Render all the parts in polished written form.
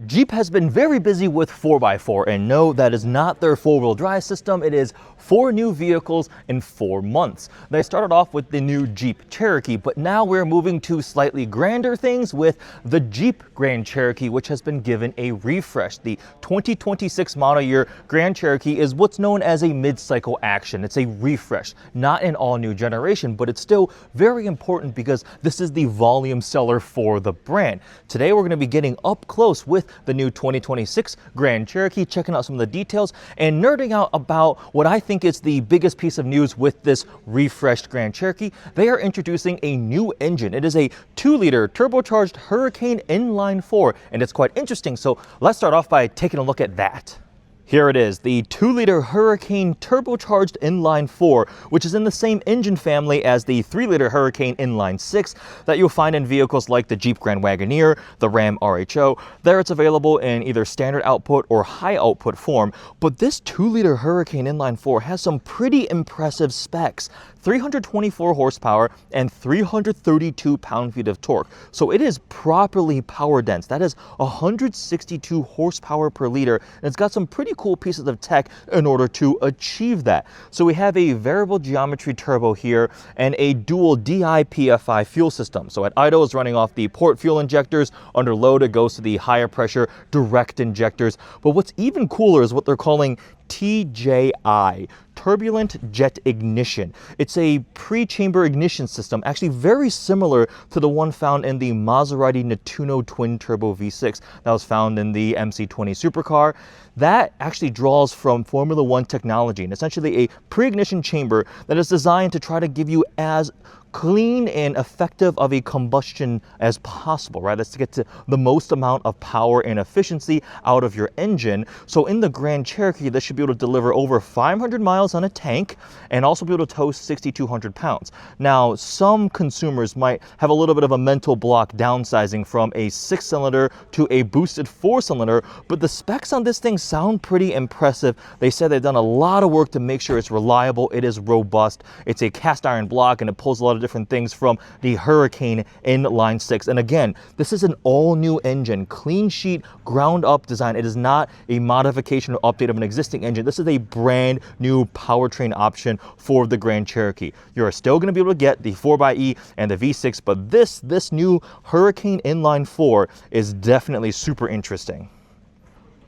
Jeep has been very busy with 4x4, and no, that is not their four-wheel drive system. It is 4 new vehicles in 4 months. They started off with the new Jeep Cherokee, but now we're moving to slightly grander things with the Jeep Grand Cherokee, which has been given a refresh. The 2026 model year Grand Cherokee is what's known as a mid-cycle action. It's a refresh, not an all-new generation, but it's still very important because this is the volume seller for the brand. Today, we're going to be getting up close with the new 2026 Grand Cherokee, checking out some of the details and nerding out about what I think is the biggest piece of news with this refreshed Grand Cherokee. They are introducing a new engine. It is a 2-liter turbocharged Hurricane inline 4, and it's quite interesting. So let's start off by taking a look at that. Here it is, the 2-liter Hurricane turbocharged inline 4, which is in the same engine family as the 3-liter Hurricane inline 6 that you'll find in vehicles like the Jeep Grand Wagoneer, the Ram RHO. There it's available in either standard output or high output form, but this 2-liter Hurricane inline 4 has some pretty impressive specs. 324 horsepower and 332 pound-feet of torque. So it is properly power dense. That is 162 horsepower per liter, and it's got some pretty cool pieces of tech in order to achieve that. So we have a variable geometry turbo here and a dual DI-PFI fuel system. So at idle it's running off the port fuel injectors. Under load it goes to the higher pressure direct injectors. But what's even cooler is what they're calling TJI, turbulent jet ignition. It's a pre-chamber ignition system, actually very similar to the one found in the Maserati Nettuno twin turbo V6 that was found in the MC20 supercar. That actually draws from Formula One technology, and essentially a pre-ignition chamber that is designed to try to give you as clean and effective of a combustion as possible, right? That's to get to the most amount of power and efficiency out of your engine. So in the Grand Cherokee, this should be able to deliver over 500 miles on a tank and also be able to tow 6,200 pounds. Now, some consumers might have a little bit of a mental block downsizing from a 6-cylinder to a boosted 4-cylinder, but the specs on this thing sound pretty impressive. They said they've done a lot of work to make sure it's reliable, it is robust, it's a cast iron block, and it pulls a lot of different things from the Hurricane inline 6. And again, this is an all-new engine, clean sheet, ground-up design. It is not a modification or update of an existing engine. This is a brand new powertrain option for the Grand Cherokee. You're still going to be able to get the 4xe and the V6, but this new Hurricane inline 4 is definitely super interesting.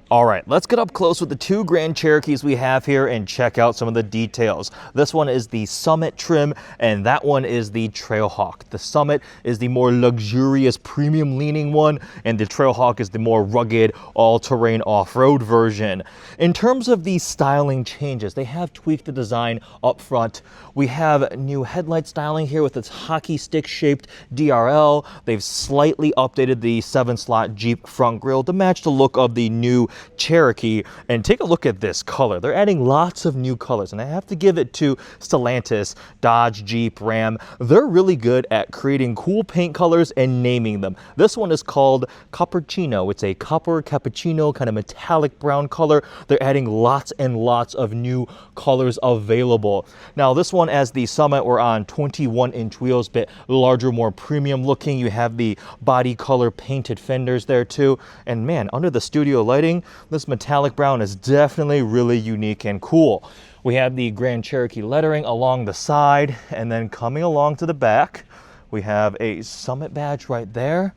All right, let's get up close with the 2 Grand Cherokees we have here and check out some of the details. This one is the Summit trim, and that one is the Trailhawk. The Summit is the more luxurious, premium-leaning one, and the Trailhawk is the more rugged, all-terrain off-road version. In terms of the styling changes, they have tweaked the design up front. We have new headlight styling here with its hockey stick-shaped DRL. They've slightly updated the 7-slot Jeep front grille to match the look of the new Cherokee, and take a look at this color. They're adding lots of new colors, and I have to give it to Stellantis, Dodge, Jeep, Ram. They're really good at creating cool paint colors and naming them. This one is called Coppercino. It's a copper cappuccino kind of metallic brown color. They're adding lots and lots of new colors available. Now this one, as the Summit, we're on 21-inch wheels, bit larger, more premium looking. You have the body color painted fenders there too, and man, under the studio lighting, this metallic brown is definitely really unique and cool. We have the Grand Cherokee lettering along the side, and then coming along to the back, we have a Summit badge right there.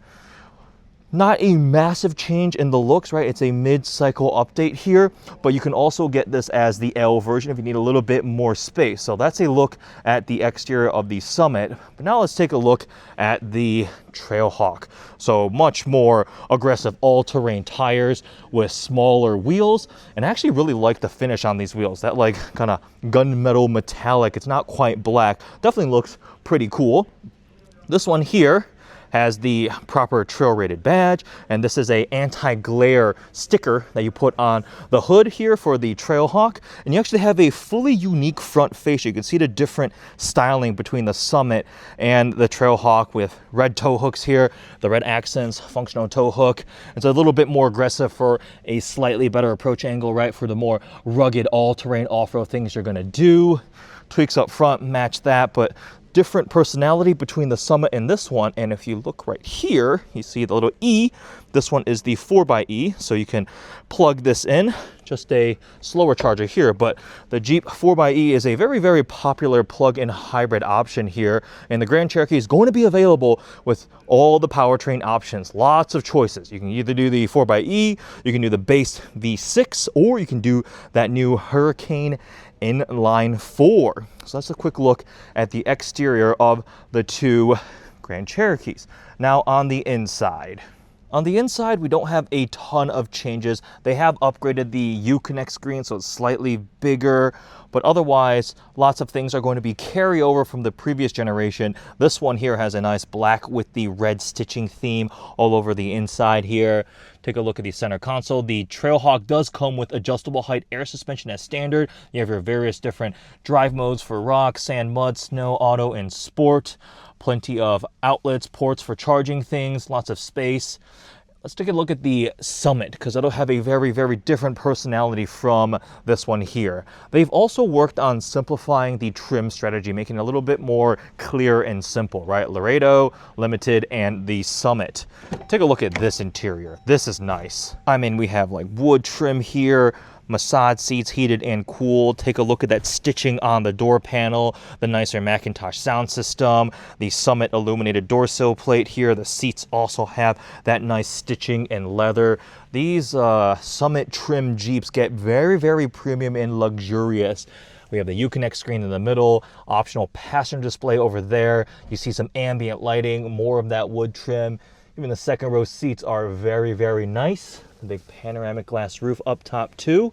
Not a massive change in the looks, right? It's a mid-cycle update here, but you can also get this as the L version if you need a little bit more space. So that's a look at the exterior of the Summit. But now let's take a look at the Trailhawk. So much more aggressive all-terrain tires with smaller wheels, and I actually really like the finish on these wheels. That like kind of gunmetal metallic. It's not quite black. Definitely looks pretty cool. This one here has the proper trail rated badge, and this is a anti-glare sticker that you put on the hood here for the Trailhawk, and you actually have a fully unique front fascia. You can see the different styling between the Summit and the Trailhawk with red tow hooks here, the red accents, functional tow hook. It's a little bit more aggressive for a slightly better approach angle, right, for the more rugged all-terrain off-road things you're gonna do. Tweaks up front match that, but different personality between the Summit and this one. And if you look right here, you see the little E. This one is the 4xe, so you can plug this in. Just a slower charger here, but the Jeep 4xe is a very, very popular plug-in hybrid option here, and the Grand Cherokee is going to be available with all the powertrain options. Lots of choices. You can either do the 4xe, you can do the base V6, or you can do that new Hurricane inline 4. So that's a quick look at the exterior of the two Grand Cherokees. Now on the inside. On the inside, we don't have a ton of changes. They have upgraded the Uconnect screen, so it's slightly bigger, but otherwise, lots of things are going to be carryover from the previous generation. This one here has a nice black with the red stitching theme all over the inside here. Take a look at the center console. The Trailhawk does come with adjustable height air suspension as standard. You have your various different drive modes for rock, sand, mud, snow, auto, and sport. Plenty of outlets, ports for charging things, lots of space. Let's take a look at the Summit, because it'll have a very, very different personality from this one here. They've also worked on simplifying the trim strategy, making it a little bit more clear and simple, right? Laredo, Limited, and the Summit. Take a look at this interior. This is nice. I mean, we have like wood trim here, massage seats, heated and cooled. Take a look at that stitching on the door panel, the nicer Macintosh sound system, the Summit illuminated door sill plate here. The seats also have that nice stitching and leather. These Summit trim Jeeps get very, very premium and luxurious. We have the Uconnect screen in the middle, optional passenger display over there. You see some ambient lighting, more of that wood trim. Even the second row seats are very, very nice. The big panoramic glass roof up top too.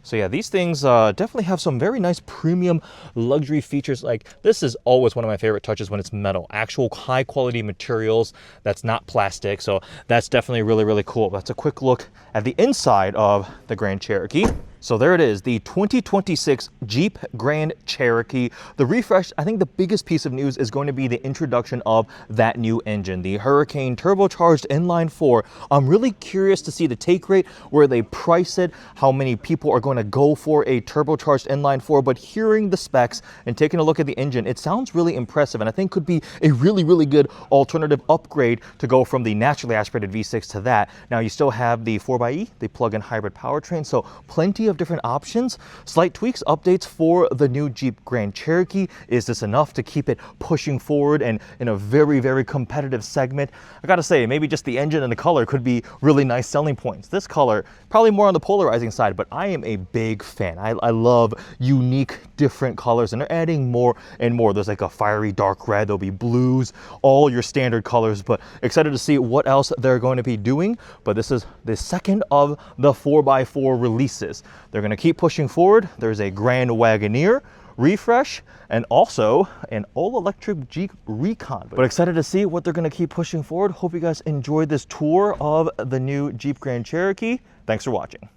So yeah, these things definitely have some very nice premium luxury features. Like, this is always one of my favorite touches when it's metal. Actual high quality materials that's not plastic. So that's definitely really, really cool. That's a quick look at the inside of the Grand Cherokee. So there it is, the 2026 Jeep Grand Cherokee. The refresh, I think the biggest piece of news is going to be the introduction of that new engine, the Hurricane turbocharged inline 4. I'm really curious to see the take rate, where they price it, how many people are going to go for a turbocharged inline 4, but hearing the specs and taking a look at the engine, it sounds really impressive, and I think could be a really, really good alternative upgrade to go from the naturally aspirated V6 to that. Now you still have the 4xe, the plug-in hybrid powertrain, so plenty of different options. Slight tweaks, updates for the new Jeep Grand Cherokee. Is this enough to keep it pushing forward and in a very, very competitive segment? I gotta say, maybe just the engine and the color could be really nice selling points. This color, probably more on the polarizing side, but I am a big fan. I love unique, different colors, and they're adding more and more. There's like a fiery dark red, there'll be blues, all your standard colors, but excited to see what else they're going to be doing. But this is the second of the 4x4 releases. They're going to keep pushing forward. There's a Grand Wagoneer refresh and also an all-electric Jeep Recon. But excited to see what they're going to keep pushing forward. Hope you guys enjoyed this tour of the new Jeep Grand Cherokee. Thanks for watching.